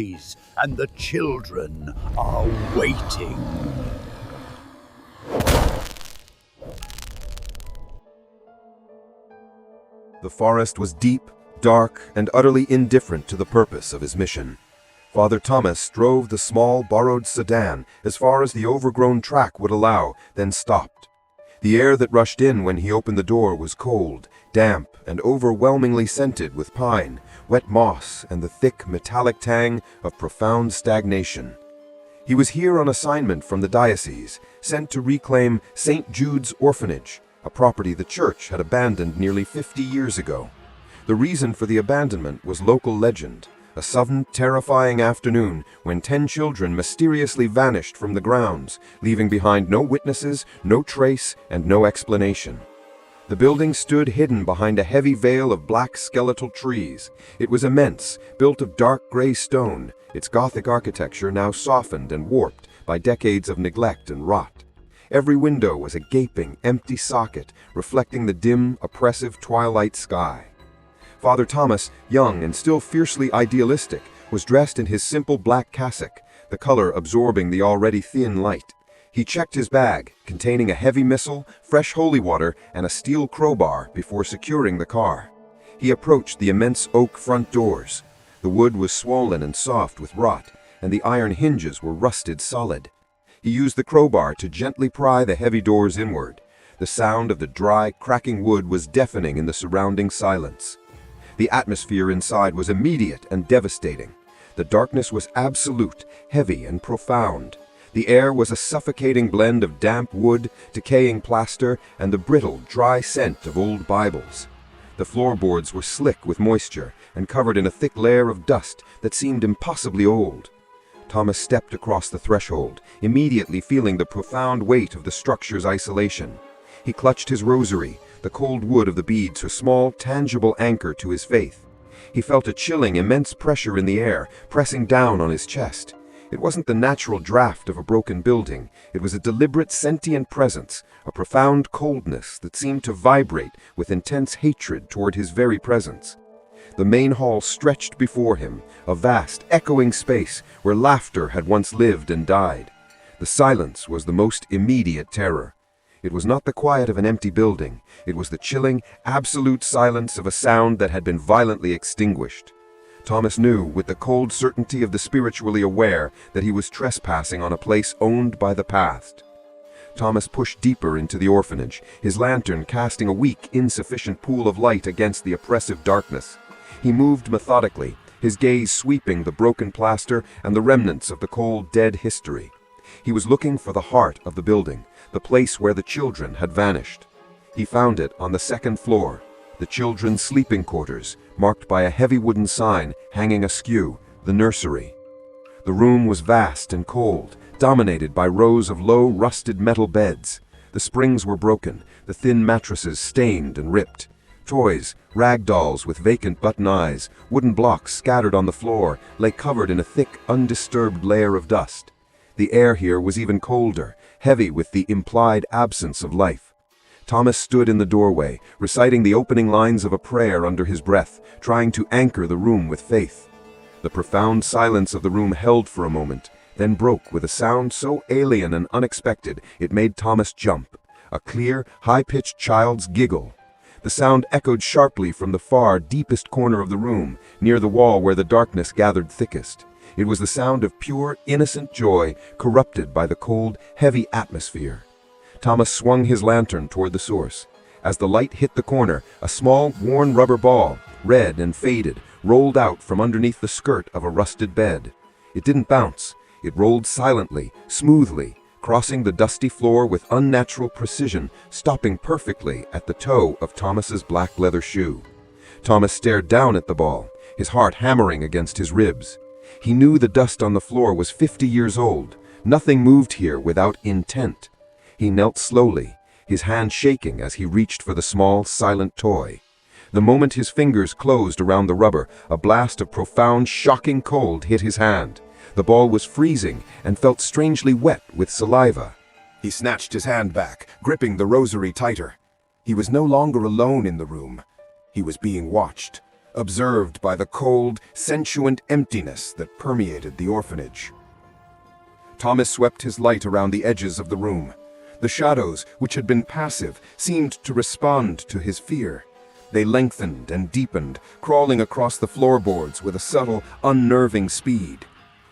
and the children are waiting. The forest was deep, dark, and utterly indifferent to the purpose of his mission. Father Thomas drove the small, borrowed sedan as far as the overgrown track would allow, then stopped. The air that rushed in when he opened the door was cold, damp, and overwhelmingly scented with pine, wet moss, and the thick, metallic tang of profound stagnation. He was here on assignment from the diocese, sent to reclaim St. Jude's Orphanage, a property the church had abandoned nearly 50 years ago. The reason for the abandonment was local legend, a sudden, terrifying afternoon when 10 children mysteriously vanished from the grounds, leaving behind no witnesses, no trace, and no explanation. The building stood hidden behind a heavy veil of black skeletal trees. It was immense, built of dark gray stone, its Gothic architecture now softened and warped by decades of neglect and rot. Every window was a gaping, empty socket, reflecting the dim, oppressive twilight sky. Father Thomas, young and still fiercely idealistic, was dressed in his simple black cassock, the color absorbing the already thin light. He checked his bag, containing a heavy missal, fresh holy water, and a steel crowbar before securing the car. He approached the immense oak front doors. The wood was swollen and soft with rot, and the iron hinges were rusted solid. He used the crowbar to gently pry the heavy doors inward. The sound of the dry, cracking wood was deafening in the surrounding silence. The atmosphere inside was immediate and devastating. The darkness was absolute, heavy and profound. The air was a suffocating blend of damp wood, decaying plaster, and the brittle, dry scent of old Bibles. The floorboards were slick with moisture and covered in a thick layer of dust that seemed impossibly old. Thomas stepped across the threshold, immediately feeling the profound weight of the structure's isolation. He clutched his rosary, the cold wood of the beads a small, tangible anchor to his faith. He felt a chilling, immense pressure in the air, pressing down on his chest. It wasn't the natural draft of a broken building. It was a deliberate, sentient presence, a profound coldness that seemed to vibrate with intense hatred toward his very presence. The main hall stretched before him, a vast, echoing space where laughter had once lived and died. The silence was the most immediate terror. It was not the quiet of an empty building. It was the chilling, absolute silence of a sound that had been violently extinguished. Thomas knew, with the cold certainty of the spiritually aware, that he was trespassing on a place owned by the past. Thomas pushed deeper into the orphanage, his lantern casting a weak, insufficient pool of light against the oppressive darkness. He moved methodically, his gaze sweeping the broken plaster and the remnants of the cold, dead history. He was looking for the heart of the building, the place where the children had vanished. He found it on the second floor, the children's sleeping quarters, marked by a heavy wooden sign hanging askew, the nursery. The room was vast and cold, dominated by rows of low, rusted metal beds. The springs were broken, the thin mattresses stained and ripped. Toys, rag dolls with vacant button eyes, wooden blocks scattered on the floor, lay covered in a thick, undisturbed layer of dust. The air here was even colder, heavy with the implied absence of life. Thomas stood in the doorway, reciting the opening lines of a prayer under his breath, trying to anchor the room with faith. The profound silence of the room held for a moment, then broke with a sound so alien and unexpected it made Thomas jump, a clear, high-pitched child's giggle. The sound echoed sharply from the far, deepest corner of the room, near the wall where the darkness gathered thickest. It was the sound of pure, innocent joy, corrupted by the cold, heavy atmosphere. Thomas swung his lantern toward the source. As the light hit the corner, a small, worn rubber ball, red and faded, rolled out from underneath the skirt of a rusted bed. It didn't bounce. It rolled silently, smoothly, crossing the dusty floor with unnatural precision, stopping perfectly at the toe of Thomas's black leather shoe. Thomas stared down at the ball, his heart hammering against his ribs. He knew the dust on the floor was 50 years old. Nothing moved here without intent. He knelt slowly, his hand shaking as he reached for the small, silent toy. The moment his fingers closed around the rubber, a blast of profound, shocking cold hit his hand. The ball was freezing and felt strangely wet with saliva. He snatched his hand back, gripping the rosary tighter. He was no longer alone in the room. He was being watched. observed by the cold, sentient emptiness that permeated the orphanage. Thomas swept his light around the edges of the room. The shadows, which had been passive, seemed to respond to his fear. They lengthened and deepened, crawling across the floorboards with a subtle, unnerving speed.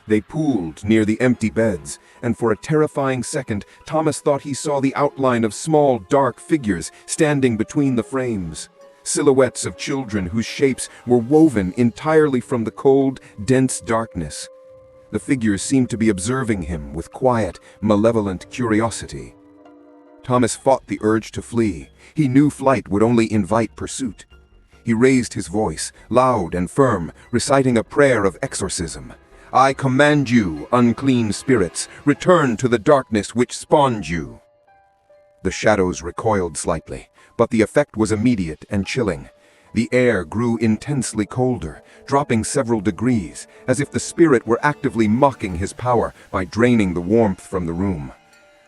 They pooled near the empty beds, and for a terrifying second, Thomas thought he saw the outline of small, dark figures standing between the frames. Silhouettes of children whose shapes were woven entirely from the cold, dense darkness. The figures seemed to be observing him with quiet, malevolent curiosity. Thomas fought the urge to flee. He knew flight would only invite pursuit. He raised his voice, loud and firm, reciting a prayer of exorcism. "I command you, unclean spirits, return to the darkness which spawned you." The shadows recoiled slightly, but the effect was immediate and chilling. The air grew intensely colder, dropping several degrees, as if the spirit were actively mocking his power by draining the warmth from the room.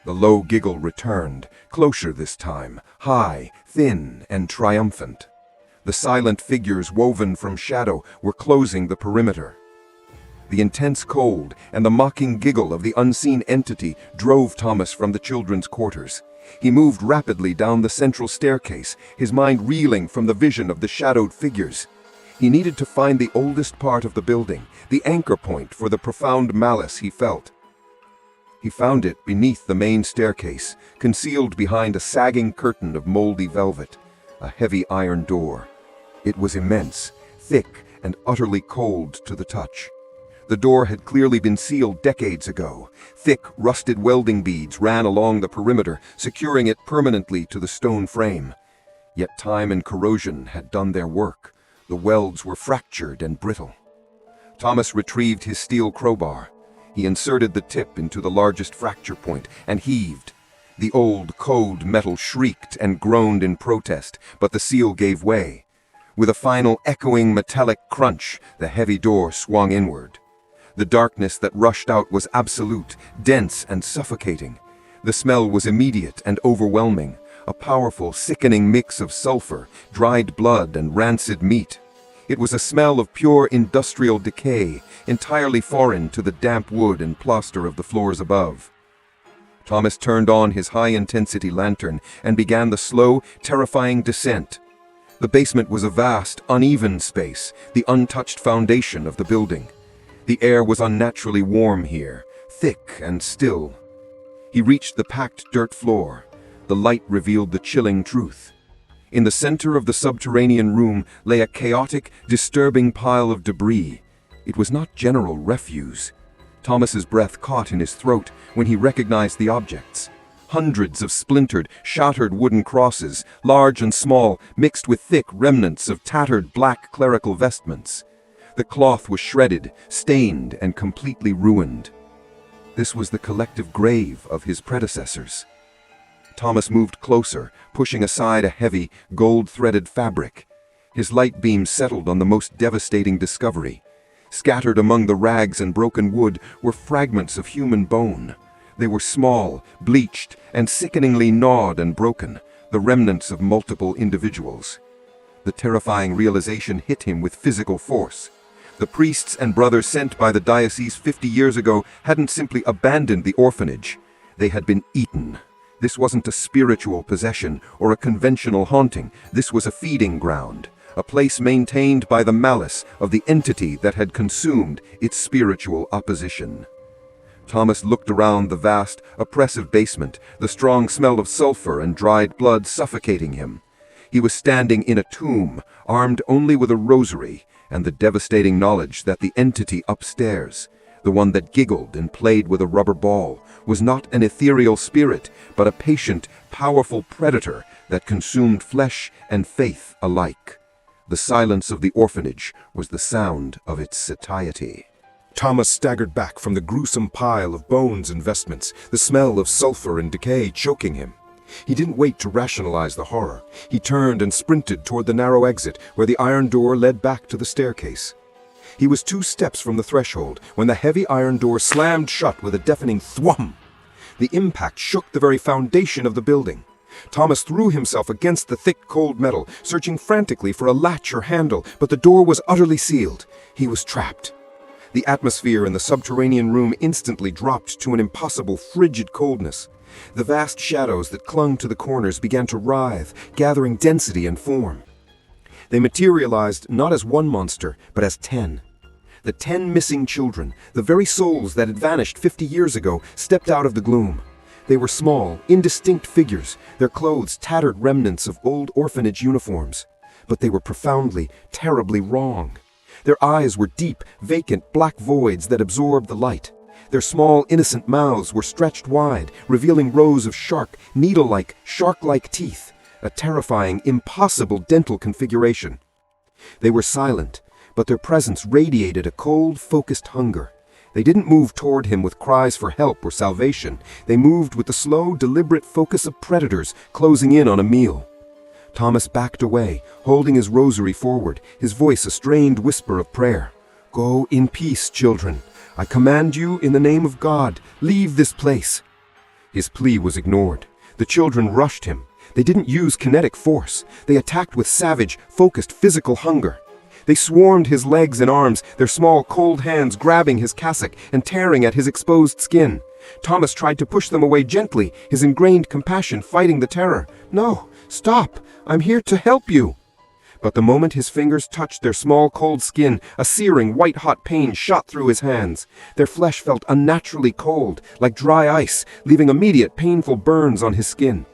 The low giggle returned, closer this time, high, thin, and triumphant. The silent figures woven from shadow were closing the perimeter. The intense cold and the mocking giggle of the unseen entity drove Thomas from the children's quarters. He moved rapidly down the central staircase, his mind reeling from the vision of the shadowed figures. He needed to find the oldest part of the building, the anchor point for the profound malice he felt. He found it beneath the main staircase, concealed behind a sagging curtain of moldy velvet, a heavy iron door. It was immense, thick, and utterly cold to the touch. The door had clearly been sealed decades ago. Thick, rusted welding beads ran along the perimeter, securing it permanently to the stone frame. Yet time and corrosion had done their work. The welds were fractured and brittle. Thomas retrieved his steel crowbar. He inserted the tip into the largest fracture point and heaved. The old, cold metal shrieked and groaned in protest, but the seal gave way. With a final echoing metallic crunch, the heavy door swung inward. The darkness that rushed out was absolute, dense and suffocating. The smell was immediate and overwhelming, a powerful, sickening mix of sulfur, dried blood, and rancid meat. It was a smell of pure industrial decay, entirely foreign to the damp wood and plaster of the floors above. Thomas turned on his high-intensity lantern and began the slow, terrifying descent. The basement was a vast, uneven space, the untouched foundation of the building. The air was unnaturally warm here, thick and still. He reached the packed dirt floor. The light revealed the chilling truth. In the center of the subterranean room lay a chaotic, disturbing pile of debris. It was not general refuse. Thomas's breath caught in his throat when he recognized the objects. Hundreds of splintered, shattered wooden crosses, large and small, mixed with thick remnants of tattered black clerical vestments. The cloth was shredded, stained, and completely ruined. This was the collective grave of his predecessors. Thomas moved closer, pushing aside a heavy, gold-threaded fabric. His light beam settled on the most devastating discovery. Scattered among the rags and broken wood were fragments of human bone. They were small, bleached, and sickeningly gnawed and broken, the remnants of multiple individuals. The terrifying realization hit him with physical force. The priests and brothers sent by the diocese 50 years ago hadn't simply abandoned the orphanage. They had been eaten. This wasn't a spiritual possession or a conventional haunting. This was a feeding ground, a place maintained by the malice of the entity that had consumed its spiritual opposition. Thomas looked around the vast, oppressive basement, the strong smell of sulfur and dried blood suffocating him. He was standing in a tomb, armed only with a rosary, and the devastating knowledge that the entity upstairs, the one that giggled and played with a rubber ball, was not an ethereal spirit, but a patient, powerful predator that consumed flesh and faith alike. The silence of the orphanage was the sound of its satiety. Thomas staggered back from the gruesome pile of bones and vestments, the smell of sulfur and decay choking him. He didn't wait to rationalize the horror. He turned and sprinted toward the narrow exit where the iron door led back to the staircase. He was 2 steps from the threshold when the heavy iron door slammed shut with a deafening thwum. The impact shook the very foundation of the building. Thomas threw himself against the thick, cold metal, searching frantically for a latch or handle, but the door was utterly sealed. He was trapped. The atmosphere in the subterranean room instantly dropped to an impossible, frigid coldness. The vast shadows that clung to the corners began to writhe, gathering density and form. They materialized not as one monster, but as 10. The 10 missing children, the very souls that had vanished 50 years ago, stepped out of the gloom. They were small, indistinct figures, their clothes tattered remnants of old orphanage uniforms. But they were profoundly, terribly wrong. Their eyes were deep, vacant, black voids that absorbed the light. Their small, innocent mouths were stretched wide, revealing rows of sharp, needle-like, shark-like teeth, a terrifying, impossible dental configuration. They were silent, but their presence radiated a cold, focused hunger. They didn't move toward him with cries for help or salvation. They moved with the slow, deliberate focus of predators closing in on a meal. Thomas backed away, holding his rosary forward, his voice a strained whisper of prayer. "Go in peace, children. I command you in the name of God, leave this place." His plea was ignored. The children rushed him. They didn't use kinetic force. They attacked with savage, focused physical hunger. They swarmed his legs and arms, their small, cold hands grabbing his cassock and tearing at his exposed skin. Thomas tried to push them away gently, his ingrained compassion fighting the terror. "No, stop! I'm here to help you!" But the moment his fingers touched their small, cold skin, a searing, white-hot pain shot through his hands. Their flesh felt unnaturally cold, like dry ice, leaving immediate, painful burns on his skin.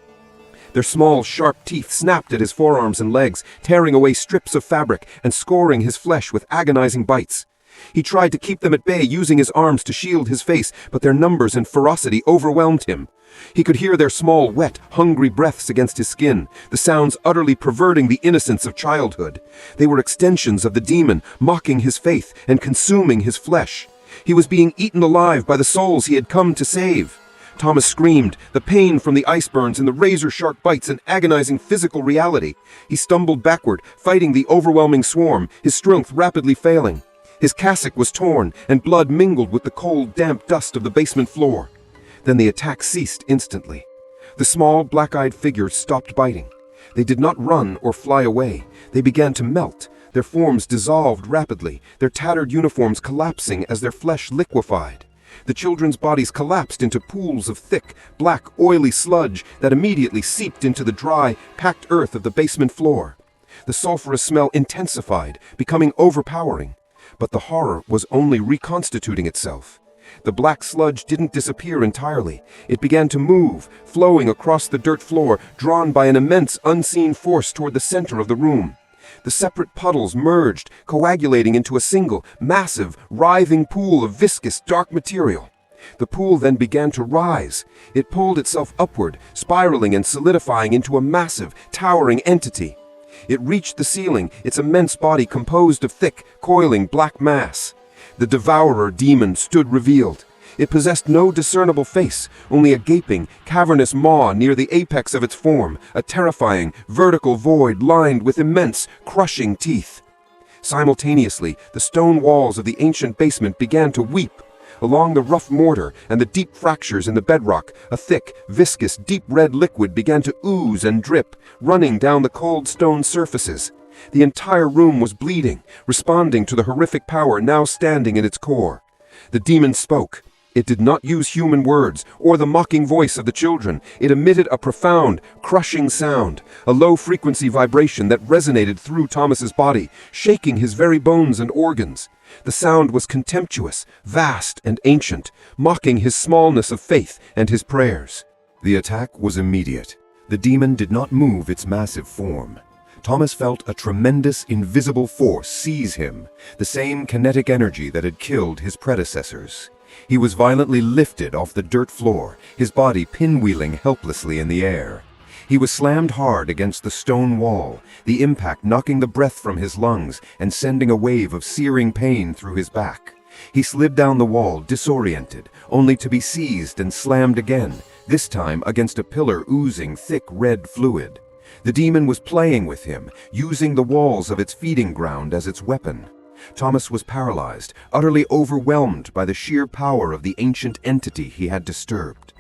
Their small, sharp teeth snapped at his forearms and legs, tearing away strips of fabric and scoring his flesh with agonizing bites. He tried to keep them at bay, using his arms to shield his face, but their numbers and ferocity overwhelmed him. He could hear their small, wet, hungry breaths against his skin, the sounds utterly perverting the innocence of childhood. They were extensions of the demon, mocking his faith and consuming his flesh. He was being eaten alive by the souls he had come to save. Thomas screamed, the pain from the ice burns and the razor-sharp bites an agonizing physical reality. He stumbled backward, fighting the overwhelming swarm, his strength rapidly failing. His cassock was torn, and blood mingled with the cold, damp dust of the basement floor. Then the attack ceased instantly. The small, black-eyed figures stopped biting. They did not run or fly away. They began to melt. Their forms dissolved rapidly, their tattered uniforms collapsing as their flesh liquefied. The children's bodies collapsed into pools of thick, black, oily sludge that immediately seeped into the dry, packed earth of the basement floor. The sulfurous smell intensified, becoming overpowering. But the horror was only reconstituting itself. The black sludge didn't disappear entirely. It began to move, flowing across the dirt floor, drawn by an immense, unseen force toward the center of the room. The separate puddles merged, coagulating into a single, massive, writhing pool of viscous, dark material. The pool then began to rise. It pulled itself upward, spiraling and solidifying into a massive, towering entity. It reached the ceiling, its immense body composed of thick, coiling black mass. The Devourer Demon stood revealed. It possessed no discernible face, only a gaping, cavernous maw near the apex of its form, a terrifying, vertical void lined with immense, crushing teeth. Simultaneously, the stone walls of the ancient basement began to weep. Along the rough mortar and the deep fractures in the bedrock, a thick, viscous, deep red liquid began to ooze and drip, running down the cold stone surfaces. The entire room was bleeding, responding to the horrific power now standing in its core. The demon spoke. It did not use human words or the mocking voice of the children. It emitted a profound, crushing sound, a low-frequency vibration that resonated through Thomas's body, shaking his very bones and organs. The sound was contemptuous, vast, and ancient, mocking his smallness of faith and his prayers. The attack was immediate. The demon did not move its massive form. Thomas felt a tremendous, invisible force seize him, the same kinetic energy that had killed his predecessors. He was violently lifted off the dirt floor, his body pinwheeling helplessly in the air. He was slammed hard against the stone wall, the impact knocking the breath from his lungs and sending a wave of searing pain through his back. He slid down the wall, disoriented, only to be seized and slammed again, this time against a pillar oozing thick red fluid. The demon was playing with him, using the walls of its feeding ground as its weapon. Thomas was paralyzed, utterly overwhelmed by the sheer power of the ancient entity he had disturbed.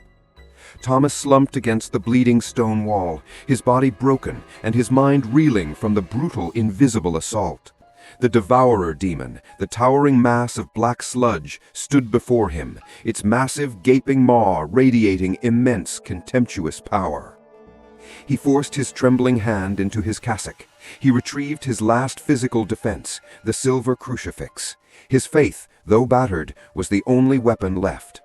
Thomas slumped against the bleeding stone wall, his body broken and his mind reeling from the brutal, invisible assault. The Devourer Demon, the towering mass of black sludge, stood before him, its massive, gaping maw radiating immense, contemptuous power. He forced his trembling hand into his cassock. He retrieved his last physical defense, the silver crucifix. His faith, though battered, was the only weapon left.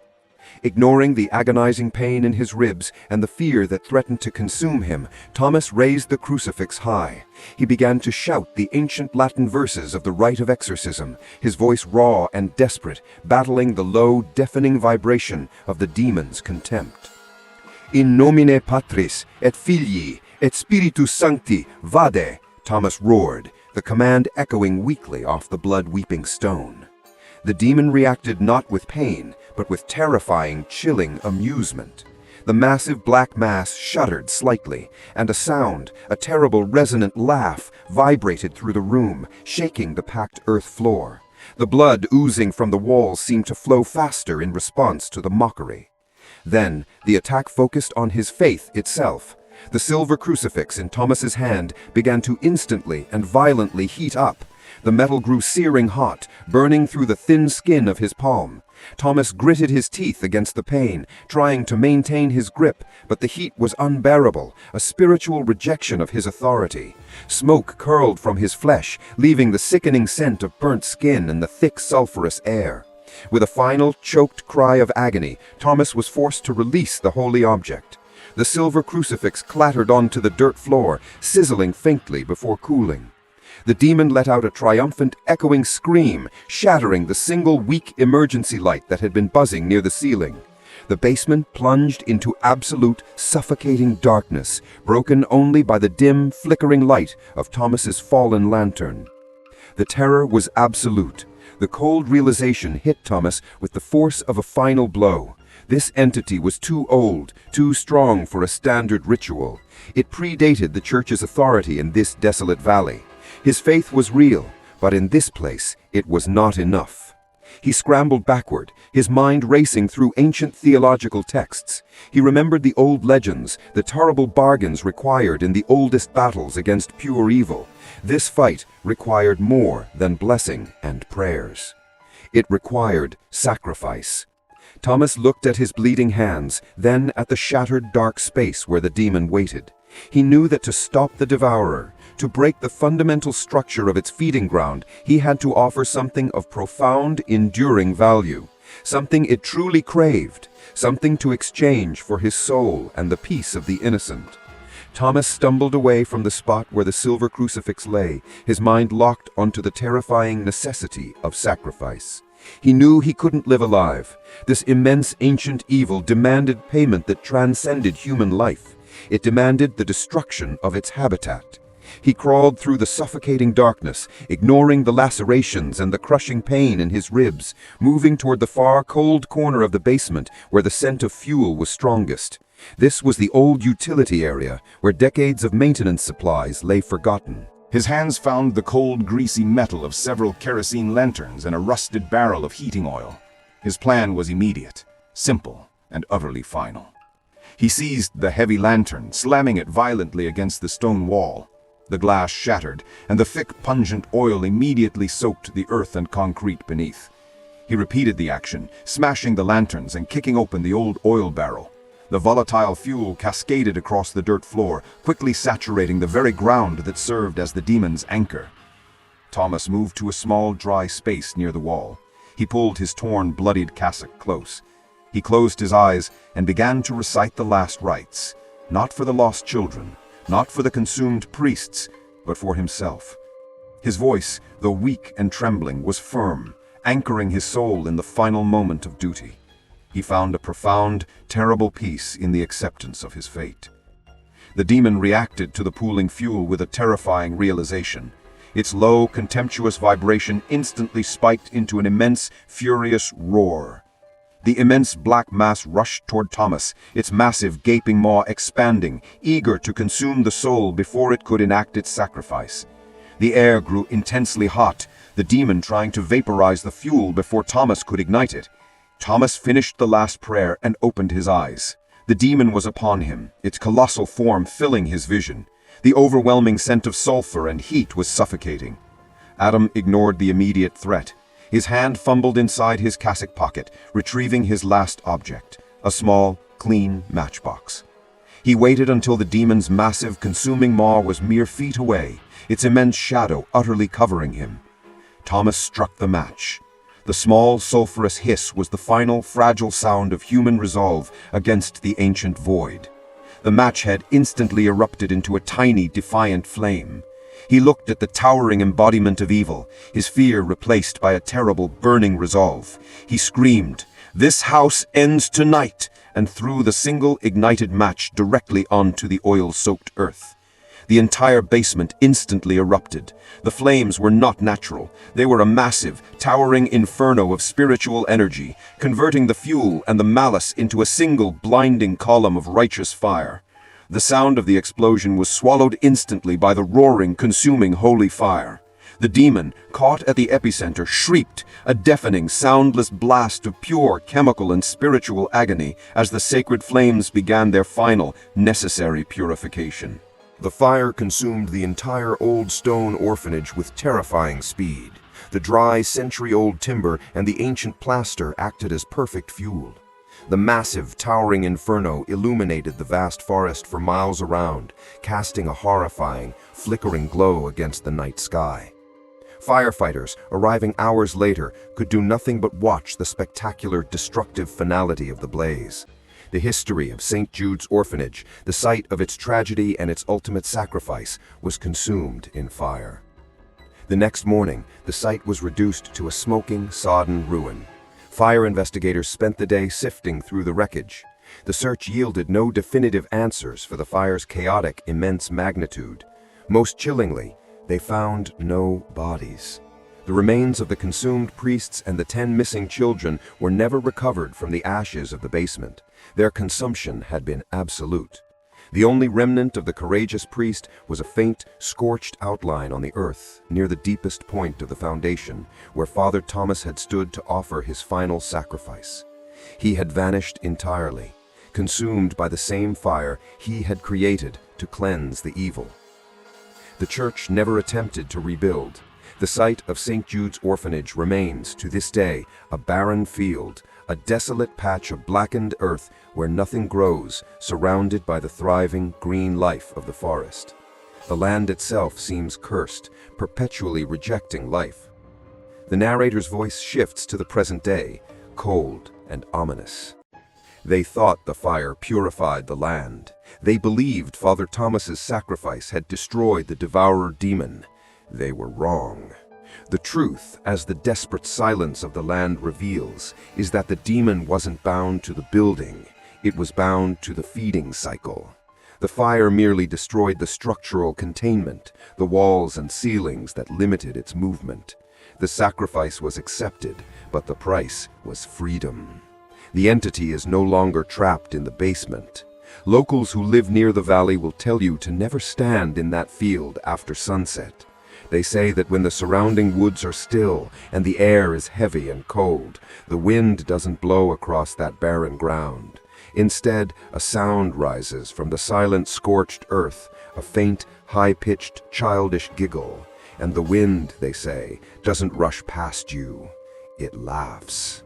Ignoring the agonizing pain in his ribs and the fear that threatened to consume him, Thomas raised the crucifix high. He began to shout the ancient Latin verses of the rite of exorcism, his voice raw and desperate, battling the low, deafening vibration of the demon's contempt. In nomine Patris, et Filii, et Spiritus Sancti, vade, Thomas roared, the command echoing weakly off the blood-weeping stone. The demon reacted not with pain, but with terrifying, chilling amusement. The massive black mass shuddered slightly, and a sound, a terrible resonant laugh, vibrated through the room, shaking the packed earth floor. The blood oozing from the walls seemed to flow faster in response to the mockery. Then, the attack focused on his faith itself. The silver crucifix in Thomas's hand began to instantly and violently heat up. The metal grew searing hot, burning through the thin skin of his palm. Thomas gritted his teeth against the pain, trying to maintain his grip, but the heat was unbearable, a spiritual rejection of his authority. Smoke curled from his flesh, leaving the sickening scent of burnt skin and the thick sulphurous air. With a final, choked cry of agony, Thomas was forced to release the holy object. The silver crucifix clattered onto the dirt floor, sizzling faintly before cooling. The demon let out a triumphant, echoing scream, shattering the single weak emergency light that had been buzzing near the ceiling. The basement plunged into absolute, suffocating darkness, broken only by the dim, flickering light of Thomas's fallen lantern. The terror was absolute. The cold realization hit Thomas with the force of a final blow. This entity was too old, too strong for a standard ritual. It predated the church's authority in this desolate valley. His faith was real, but in this place it was not enough. He scrambled backward, his mind racing through ancient theological texts. He remembered the old legends, the terrible bargains required in the oldest battles against pure evil. This fight required more than blessing and prayers. It required sacrifice. Thomas looked at his bleeding hands, then at the shattered dark space where the demon waited. He knew that to stop the Devourer, to break the fundamental structure of its feeding ground, he had to offer something of profound, enduring value, something it truly craved, something to exchange for his soul and the peace of the innocent. Thomas stumbled away from the spot where the silver crucifix lay, his mind locked onto the terrifying necessity of sacrifice. He knew he couldn't live alive. This immense ancient evil demanded payment that transcended human life. It demanded the destruction of its habitat. He crawled through the suffocating darkness, ignoring the lacerations and the crushing pain in his ribs, moving toward the far, cold corner of the basement where the scent of fuel was strongest. This was the old utility area, where decades of maintenance supplies lay forgotten. His hands found the cold, greasy metal of several kerosene lanterns and a rusted barrel of heating oil. His plan was immediate, simple, and utterly final. He seized the heavy lantern, slamming it violently against the stone wall. The glass shattered, and the thick, pungent oil immediately soaked the earth and concrete beneath. He repeated the action, smashing the lanterns and kicking open the old oil barrel. The volatile fuel cascaded across the dirt floor, quickly saturating the very ground that served as the demon's anchor. Thomas moved to a small, dry space near the wall. He pulled his torn, bloodied cassock close. He closed his eyes and began to recite the last rites, not for the lost children, not for the consumed priests, but for himself. His voice, though weak and trembling, was firm, anchoring his soul in the final moment of duty. He found a profound, terrible peace in the acceptance of his fate. The demon reacted to the pooling fuel with a terrifying realization. Its low, contemptuous vibration instantly spiked into an immense, furious roar. The immense black mass rushed toward Thomas, its massive, gaping maw expanding, eager to consume the soul before it could enact its sacrifice. The air grew intensely hot, the demon trying to vaporize the fuel before Thomas could ignite it. Thomas finished the last prayer and opened his eyes. The demon was upon him, its colossal form filling his vision. The overwhelming scent of sulfur and heat was suffocating. Adam ignored the immediate threat. His hand fumbled inside his cassock pocket, retrieving his last object, a small, clean matchbox. He waited until the demon's massive, consuming maw was mere feet away, its immense shadow utterly covering him. Thomas struck the match. The small, sulphurous hiss was the final, fragile sound of human resolve against the ancient void. The match head instantly erupted into a tiny, defiant flame. He looked at the towering embodiment of evil, his fear replaced by a terrible, burning resolve. He screamed, "This house ends tonight!" and threw the single ignited match directly onto the oil-soaked earth. The entire basement instantly erupted. The flames were not natural. They were a massive, towering inferno of spiritual energy, converting the fuel and the malice into a single blinding column of righteous fire. The sound of the explosion was swallowed instantly by the roaring, consuming holy fire. The demon, caught at the epicenter, shrieked, a deafening, soundless blast of pure chemical and spiritual agony as the sacred flames began their final, necessary purification. The fire consumed the entire old stone orphanage with terrifying speed. The dry, century-old timber and the ancient plaster acted as perfect fuel. The massive, towering inferno illuminated the vast forest for miles around, casting a horrifying, flickering glow against the night sky. Firefighters, arriving hours later, could do nothing but watch the spectacular, destructive finality of the blaze. The history of St. Jude's Orphanage, the site of its tragedy and its ultimate sacrifice, was consumed in fire. The next morning, the site was reduced to a smoking, sodden ruin. Fire investigators spent the day sifting through the wreckage. The search yielded no definitive answers for the fire's chaotic, immense magnitude. Most chillingly, they found no bodies. The remains of the consumed priests and the 10 missing children were never recovered from the ashes of the basement. Their consumption had been absolute. The only remnant of the courageous priest was a faint, scorched outline on the earth near the deepest point of the foundation, where Father Thomas had stood to offer his final sacrifice. He had vanished entirely, consumed by the same fire he had created to cleanse the evil. The church never attempted to rebuild. The site of St. Jude's Orphanage remains, to this day, a barren field, a desolate patch of blackened earth where nothing grows, surrounded by the thriving, green life of the forest. The land itself seems cursed, perpetually rejecting life. The narrator's voice shifts to the present day, cold and ominous. They thought the fire purified the land. They believed Father Thomas's sacrifice had destroyed the Devourer Demon. They were wrong. The truth, as the desperate silence of the land reveals, is that the demon wasn't bound to the building. It was bound to the feeding cycle. The fire merely destroyed the structural containment, the walls and ceilings that limited its movement. The sacrifice was accepted, but the price was freedom. The entity is no longer trapped in the basement. Locals who live near the valley will tell you to never stand in that field after sunset. They say that when the surrounding woods are still and the air is heavy and cold, the wind doesn't blow across that barren ground. Instead, a sound rises from the silent, scorched earth, a faint, high-pitched, childish giggle. And the wind, they say, doesn't rush past you. It laughs.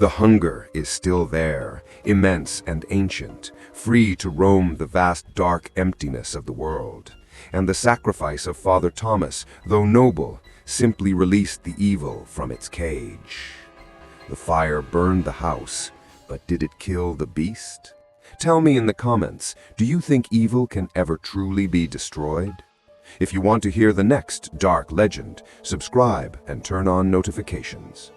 The hunger is still there, immense and ancient, free to roam the vast dark emptiness of the world. And the sacrifice of Father Thomas, though noble, simply released the evil from its cage. The fire burned the house, but did it kill the beast? Tell me in the comments, do you think evil can ever truly be destroyed? If you want to hear the next dark legend, subscribe and turn on notifications.